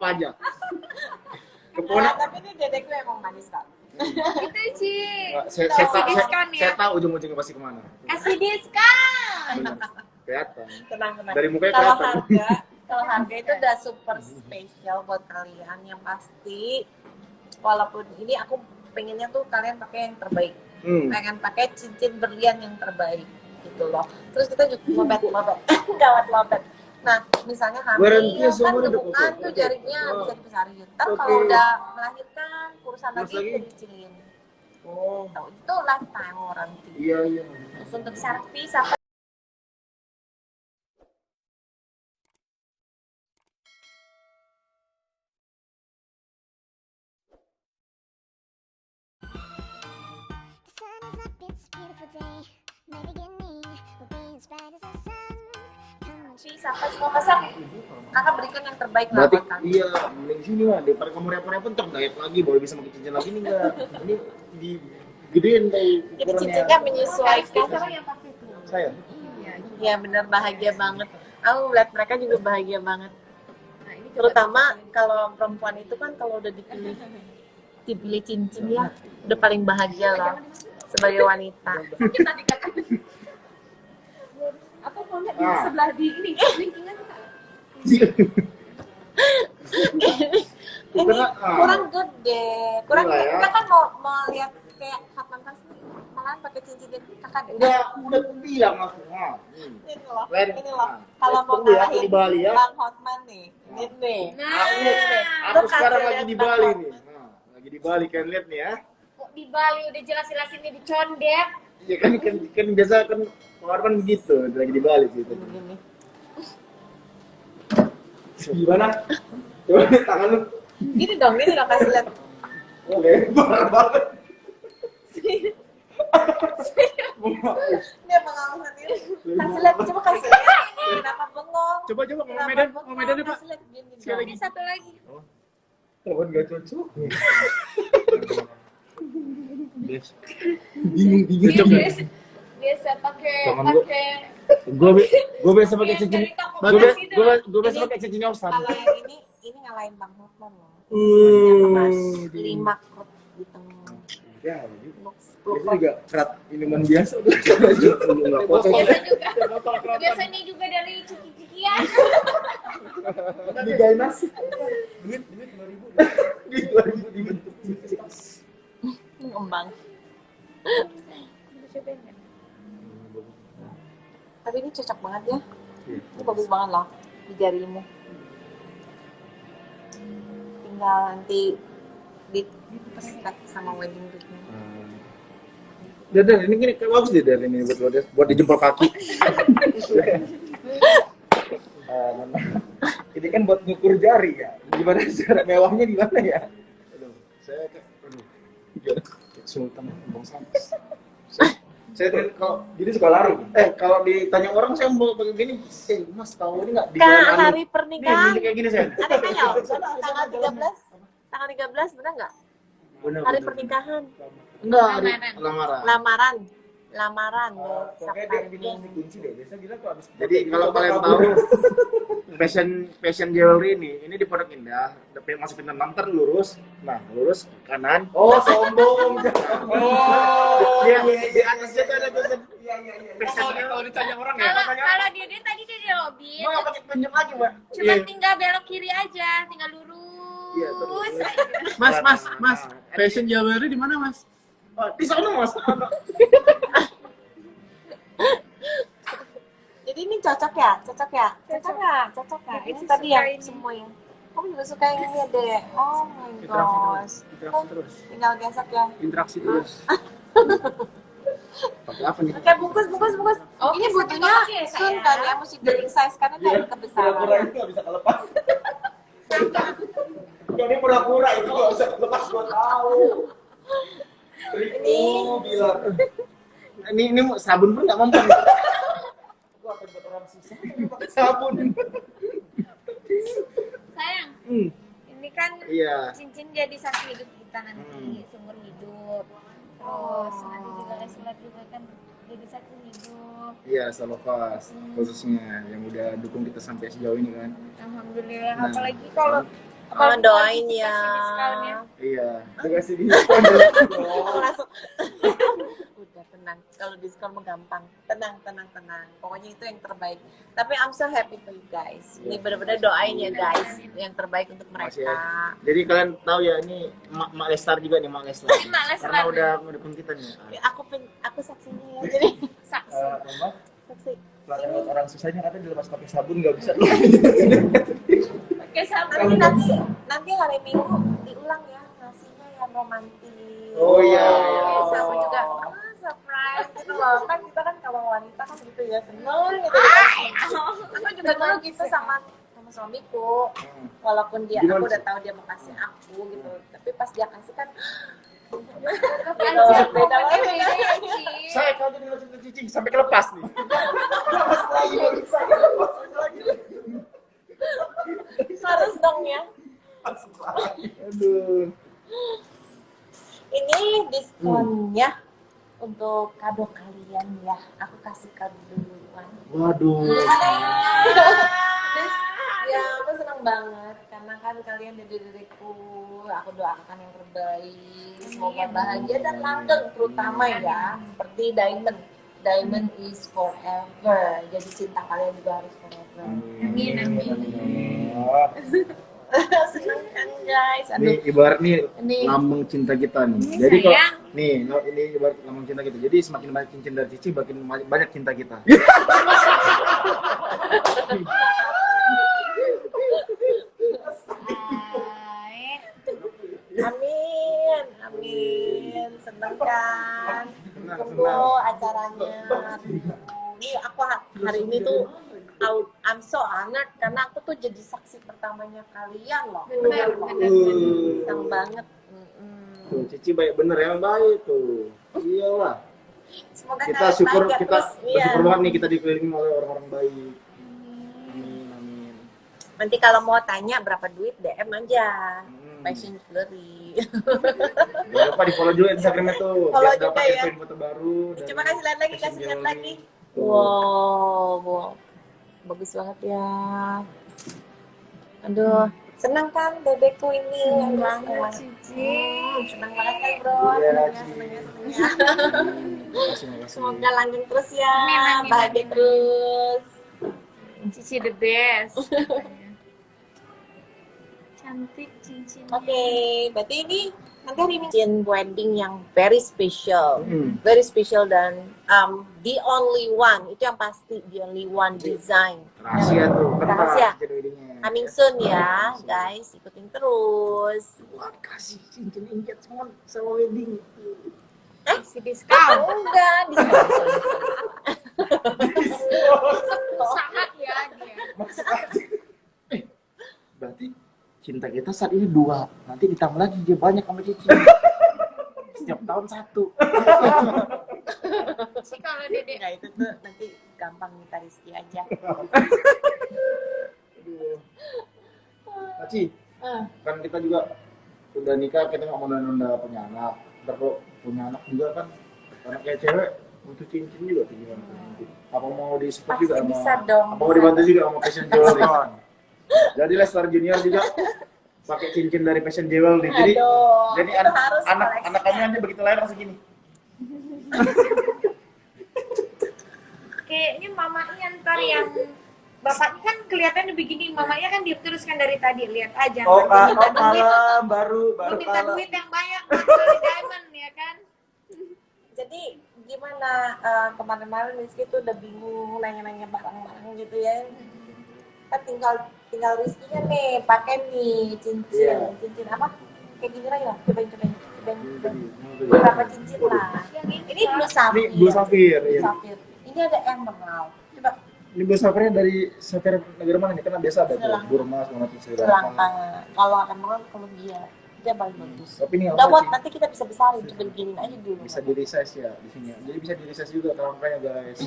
apa aja. Nah, tapi ini dedek gue emang manis kak. Itu sih. Saya tahu ujung-ujungnya pasti kemana. Kasih diskon. Kelihatan. Tenang. Dari mukanya Kalau kelihatan. kalau harga itu udah super spesial buat kalian yang pasti. Walaupun ini aku pengennya tuh kalian pakai yang terbaik. Pengen pakai cincin berlian yang terbaik gitu loh. Terus kita juga lobet. Gawat lobet. Nah, misalnya hamil kan gemukan tuh jarinya bisa dibesarin. Ntar kalau udah melahirkan, kurusan lagi dikecilin. Oh. Tuh, itu lifetime warranty. Iya. Terus untuk servis apa? Sampai semua masak, kakak berikan yang terbaik lah berarti buat kalian. iya, mending sini lah daripada kamu repot-repot ntar diet lagi baru bisa pakai cincin lagi nih enggak. Ini digedein kayak Jadi cincinnya menyesuaikan. Saya. Iya benar, bahagia banget. Aku lihat mereka juga bahagia banget. Terutama kalau perempuan itu kan kalau udah dipilih cincin ya udah paling bahagia lah sebagai wanita. Kita dikatakan. Aku mau lihat di sebelah di ini. Linkingan Kak. Ini kurang gede, kurang gede. Kita kan mau lihat kayak Hotman pas nih, malahan pakai cincin kakak. Udah bilang aku. Ini loh. Kalau mau ngalahin Bali ya. Bang Hotman nih, ini nih. Aku sekarang lagi di Bali nih. Lagi di Bali kan lihat nih ya. Kok di Bali udah jelas-jelas ini di Condet. Iya kan biasa kan Hotman begitu, lagi di Bali sih itu. Begini. Gimana? Coba tangan lu. Gini dong kasih lihat. Oh, lebar banget. Dia pengawasan ini. Kasih lihat, coba kasih lihat. Kenapa bengong? Coba mau Medan nih Pak. Kasih lihat gini. Sekali lagi. Ini satu lagi. Kawan gak cocok. Bingung. Biasa pakai Gue biasa pakai cincin. Gue biasa pakai cincin Osam. Kalau yang ini ngalahin Bang Hotman loh. Emas 5 krut di tengah. Ya, itu juga kerat minuman biasa udah. Enggak foto. Biasanya juga dari ciki-cikian. Digain nasi. Duit 2.000. Duit 2.000 dibentuk. Mengembang. Tapi ini cocok banget ya. Ini bagus banget loh di jarimu. Tinggal nanti di pestek sama wedding ring-nya. Dan ini bagus deh dari ini buat di jempol kaki. Ini kan buat ngukur jari ya. Gimana cara mewahnya di mana ya? Saya Sultan Bang Sams. Saya kalau jadi suka lari. Kalau ditanya orang saya mau pakai gini, Mas tahu ini nggak? Kak, hari pernikahan. Nih, kayak gini saya. Ada kayaknya tanggal 13. Tanggal 13 benar nggak? Hari pernikahan. Enggak, hari Lamaran. Jadi kalau kalian tahu fashion jewelry ini di Pondok Indah, tapi masuk pintu 6 ntar lurus. Nah, lurus kanan. Oh, sombong. Oh. Iya, di atasnya tuh ada tulisan. Iya. Kalau ditanya orang ya. Kalau dia tadi dia di lobby. Enggak pakai pinjam lagi, Mbak. Cuma tinggal belok kiri aja, tinggal lurus. Iya, terus. Mas, fashion jewelry di mana, Mas? Oh, di sana, Mas. Jadi ini cocok ya? Ini tadi ya semuanya. Kamu juga suka yang ini deh. Oh my gosh. Interaksi terus. Tinggal gesek ya. Interaksi terus. Pakai apa nih? Oke, bungkus. Oh, Ini butuhnya sun kan ya, mesti big size karena dari kebesaran. Pura-pura itu nggak bisa kelepas. Ini pura-pura itu nggak bisa kelepas, gua tahu. Bilang. Ini sabun pun nggak mempan. Gua akan buat orang susah pakai sabun. Sayang. Ini kan cincin jadi saksi hidup kita nanti seumur hidup. Terus nanti juga les-les juga kan jadi saksi hidup. Iya, Salofas khususnya yang udah dukung kita sampai sejauh ini kan. Alhamdulillah. Nah, doain ya. Iya, dikasih diskon. Langsung. Udah tenang, kalau diskon mah gampang. Tenang. Pokoknya itu yang terbaik. Tapi I'm so happy for you guys. Ini benar-benar doain ya guys, yang terbaik untuk mereka. Ya. Jadi kalian tahu ya, ini Mak Lestar juga nih, Mak Lestar. Karena udah mendukung kita nih. Aku saksinya ya, jadi saksi. Orang susahnya katanya dilepas pakai sabun nggak bisa. Pakai sabun. Nanti hari Minggu diulang ya, ngasihnya yang romantis. Oh iya. Aku juga surprise gitu loh. Kan kita kan kalau wanita kan gitu ya, seneng gitu. Aku juga dulu gitu sama suamiku. Walaupun aku udah tahu dia mau kasih aku gitu, tapi pas dia kasih kan beda lagi. Saya kalau jadi langsung cicing sampai kelepas nih. Harus dong ya. Aduh. Ini diskonnya untuk kado kalian ya. Aku kasih kado duluan. Waduh. Ya, aku senang banget karena kan kalian dari diriku. Aku doakan yang terbaik. Semoga bahagia dan langgeng, terutama ya seperti Diamond. Diamond is forever. Jadi cinta kalian juga harus forever. Amin. Senang kan guys. Ini ibarat nih lambang cinta kita nih. Jadi kok ini ibarat lambang cinta kita. Jadi semakin banyak cincin dari Cici, makin banyak cinta kita. Amin. Seneng kan? Tunggu acaranya. Ini aku hari ini tuh I'm so honored karena aku tuh jadi saksi pertamanya kalian loh. Senang banget. Tuh, Cici baik bener ya, baik tuh. Iyalah. Semoga kita syukur bahagia kita terus, bersyukur banget nih kita dikelilingi oleh orang-orang baik. Amin. Nanti kalau mau tanya berapa duit DM aja. Fashion Jewelry. Jangan lupa di follow juga Instagramnya tuh. Follow biar dapat juga ya. info terbaru. Coba kasih lihat lagi, Fashion kasih lihat Jewelry. lagi. Wow. Bagus banget ya. Aduh, senang kan bebekku ini. Senang banget, Cici. Senang banget kan, Bro. Iya, Senangnya. Makasih. Semoga langgeng terus ya. Amin. Bahagia terus. Cici the best. Cantik cincinnya. Oke, berarti ini nanti hari ini cincin wedding yang very special, dan the only one, itu yang pasti the only one design. Rahasia tuh. Rahasia. Cincin weddingnya. Coming soon ya, guys, ikutin terus. Wah, kasih cincin injat semua sama wedding. Si diskon. Enggak, diskon. Sangat ya dia. Berarti cinta kita saat ini 2, nanti ditambah lagi dia banyak sama Cici. Setiap tahun 1. Sih kalau Dedek Enggak, itu tuh nanti gampang minta rezeki aja. Cici, kan kita juga udah nikah, kita nggak mau nunda punya anak. Ntar kalau punya anak juga kan, anak kayak cewek butuh cincin juga tuh gimana? Apa mau di-support juga Pasti sama? bisa dong. Apa mau dibantu juga sama Fashion Jewelry? Jadi Lestar Junior juga pakai cincin dari Fashion Jewelry. Jadi Aduh, jadi itu harus anak kami nanti begitu lahir langsung gini. kayaknya mamanya ntar yang bapaknya kan kelihatannya begini, mamanya kan diteruskan dari tadi, lihat aja. baru minta duit yang banyak buat beli diamond ya kan. Jadi gimana kemarin-kemarin Rizky tuh udah bingung nanya-nanya barang-barang gitu ya. Kan tinggal Rizky-nya nih pakai nih cincin apa? Kayak gini lah ya. Cobain. Berapa cincin lah? Ini blue safir. Blue safir. Iya. Safir. Ini ada emerald. Coba. Ini blue safirnya dari safir negara mana nih? Karena biasa ada tuh Burma, Sri Lanka. Kalau emerald Kolombia. Dia paling bagus. Tapi ini udah buat nanti kita bisa besarin, coba giniin aja dulu. Bisa di resize ya di sini. Jadi bisa di resize juga rangkanya guys.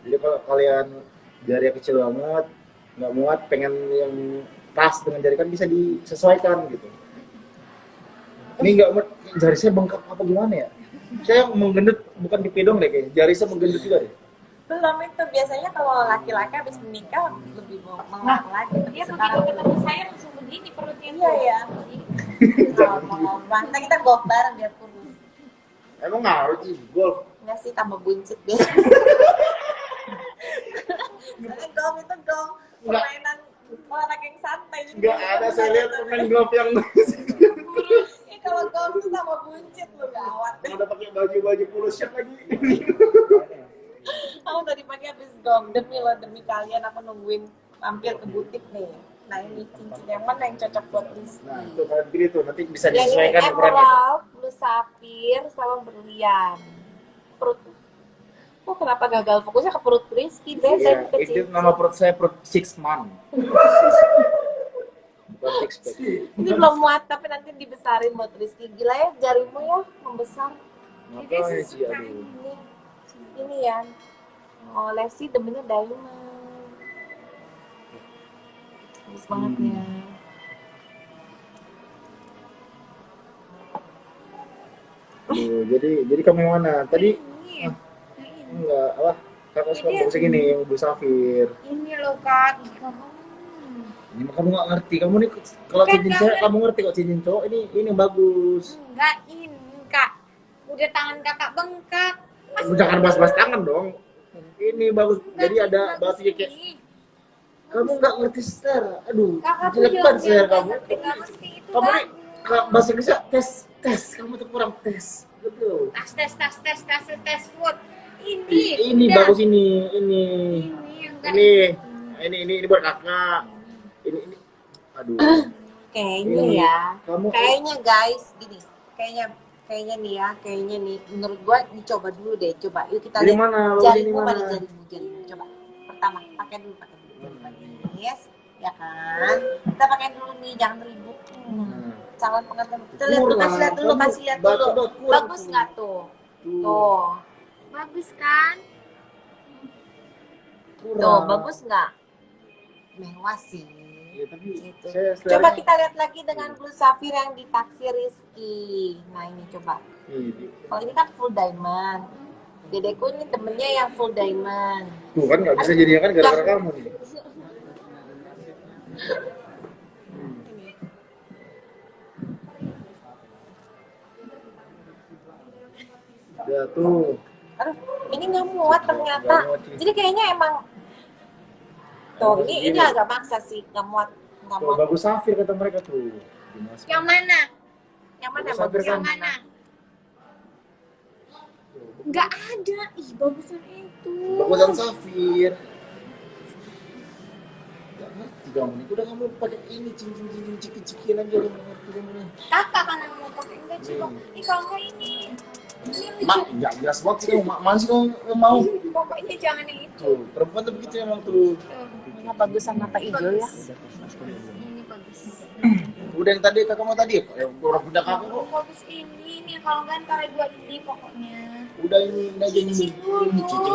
Jadi kalau kalian jari kecil banget, nggak muat, pengen yang pas dengan jari kan bisa disesuaikan gitu. Ini nggak muat, jari saya bengkak apa gimana ya? Saya menggendut bukan di pedong deh kayaknya. Jari saya menggendut juga deh. Belum itu, biasanya kalau laki-laki habis menikah lebih menguat lagi. Dia begitu ketemu saya langsung begini perutnya. Iya ya. Kalau mau bantah kita golf bareng biar kurus. Emang ngaruh sih golf? Enggak sih, tambah buncit biasa. Soalnya golf itu golf permainan olahraga yang santai. Nggak ada, saya lihat pemain golf yang Ini kalau golf itu tambah buncit lu, gawat. udah pakai baju polo shirt lagi. Aku tadi pagi habis golf, demi kalian aku nungguin mampir ke butik nih. Nah ini cincin yang mana yang cocok buat Rizky? Nah itu kalian pilih tuh, nanti bisa Yang ini disesuaikan ukurannya. emerald, blue sapphire, sama berlian. Perut. Oh kenapa gagal fokusnya ke perut Rizky? Iya, itu nama perut saya perut 6 month. Bukan six pack. Ini belum muat tapi nanti dibesarin buat Rizky. Gila ya jarimu ya membesar. Makanya sih, aduh. Ini ya. Oh Lesti demennya diamond. Bagus banget ya. Jadi kamu yang mana? Tadi Ini. enggak apa? Kakak suka bagus gini yang Bu Safir. Ini loh Kak. Ini mah kamu nggak ngerti. Kamu nih kalau Bukan, cincin cewek nggak kamu ngerti kok cincin cowok ini yang bagus. Enggak ini Kak. Udah tangan Kakak bengkak. Jangan bahas-bahas tangan dong. Ini bagus. Enggak, Jadi ada bagus batasnya kayak ini. kamu nggak ngerti secara. Aduh, Kakak tuh jelek banget secara kamu. Nggak ngerti itu Kamu nih bagus. bahasa Inggrisnya tes. Kamu tuh kurang tes. Betul. tes food. Ini. Ini udah. bagus ini. Ini enggak. Ini buat kakak. Ini. Aduh. Kayaknya Ini, ya. kamu- Kayaknya guys, gini. Kayaknya nih ya. Kayaknya nih. Menurut gua dicoba dulu deh. Coba. Yuk kita Ini lihat. mana? Bagus ini Jarimu mana? mana jarimu. Coba. Pertama, pakai dulu. Yes. Ya kan? Kita pakai dulu nih. Jangan ribut. Calon pengantin. Kita lihat dulu. Kurang. Kasih lihat dulu. Kurang. Bagus nggak tuh? Tuh. Bagus kan? Tuh, bagus nggak? Mewah sih. Ya, tapi Gitu. saya Coba sebenarnya- kita lihat lagi dengan blue sapphire yang ditaksir Rizky. Nah ini coba. Kalau ini kan full diamond. Dedeku ini temennya yang full diamond. Tuh kan nggak bisa jadinya kan gara-gara kamu nih. Ya tuh. Aduh, ini nggak muat ternyata. Nggak muat sih. Jadi kayaknya emang tuh ini agak maksa sih nggak muat. Tuh, bagus Safir kata mereka tuh. Yang mana? Yang mana Bagus bagus? sapphire Yang kan? mana? Enggak ada. Ih, bagusan itu. Bagusan Safir. Gak ngerti kamu nih. Udah kamu pakai ini cincin cikin aja udah nggak ngerti kamu nih. Kakak kan yang mau pakai enggak coba. Ih, kalau enggak ini. Ini Mak, nggak jelas banget sih kamu. Mana sih kamu mau? pokoknya jangan yang itu. Tuh, perempuan tuh begitu emang tuh. Nggak bagusan mata hijau ya. Ini bagus. Udah yang tadi kakak mau tadi ya? Orang punya kakak kok. Bagus ini kalau enggak antara dua ini pokoknya. Udah ini aja ini. Cicing dulu.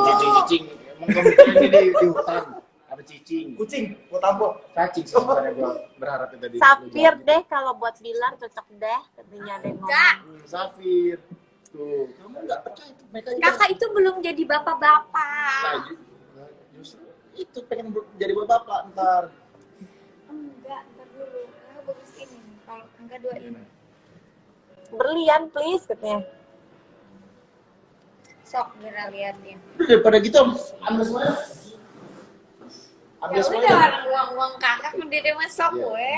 Ini cicing. Emang kamu kira ini di hutan ada cicing. Kucing, mau tampol. Cacing sih sebenarnya gua berharap itu tadi. Sapphire deh kalau buat Bilar cocok deh. Katanya ada yang Enggak. ngomong. Safir. Tuh, kamu nggak percaya itu mereka juga. Kakak itu belum jadi bapak-bapak. Nah, justru itu pengen jadi bapak ntar. Enggak, ntar dulu. Kakak bagus ini. Kalau enggak dua ini. Berlian please katanya. Sok biar lihat ya. Udah daripada gitu ambil semuanya. Ambil Ya semuanya. udah uang kakak kan dia masuk gue.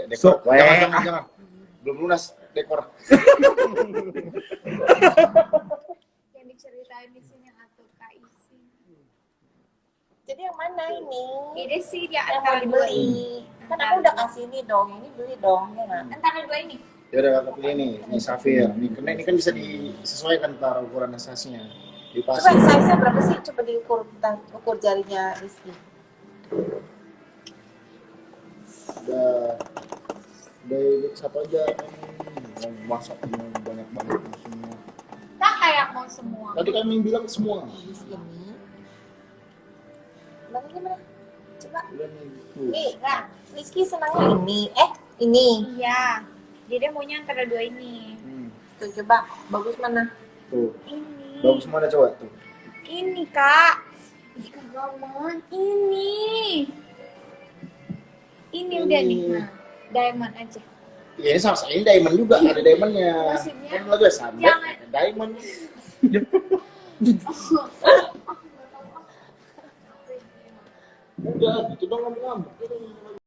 Dekor. Jangan. Belum lunas dekor. Yang diceritain di sini atau Kak Isi. Jadi yang mana ini? Ini sih dia Yang mau antara dua ini. dibeli. Kan aku udah kasih ini dong. Ini beli dong ya nggak? Antara dua ini. Ya udah kakak pilih ini Safir. Ini kan bisa disesuaikan ntar ukuran asasnya. Coba Dipasang. size-nya berapa sih? Coba diukur ukur jarinya Rizky. Udah satu aja. Masak ini banyak banget semua. Kakak yang mau semua. Tadi kami bilang semua. Ini. Mana? Coba. Udah nih. Tuh. Nih, nah, Rizky senangnya ini. Ini. Iya. Jadi maunya antara dua ini. Tuh coba, bagus mana? Tuh. Ini. Bagus mana coba tuh? Ini Kak. Ih, kagak man. Ini udah nih. Nah, diamond aja. Ya ini sama ini diamond juga, ada diamondnya. Maksudnya? Kan lagi sampai Jangan. diamond. Udah, gitu dong ngomong-ngomong.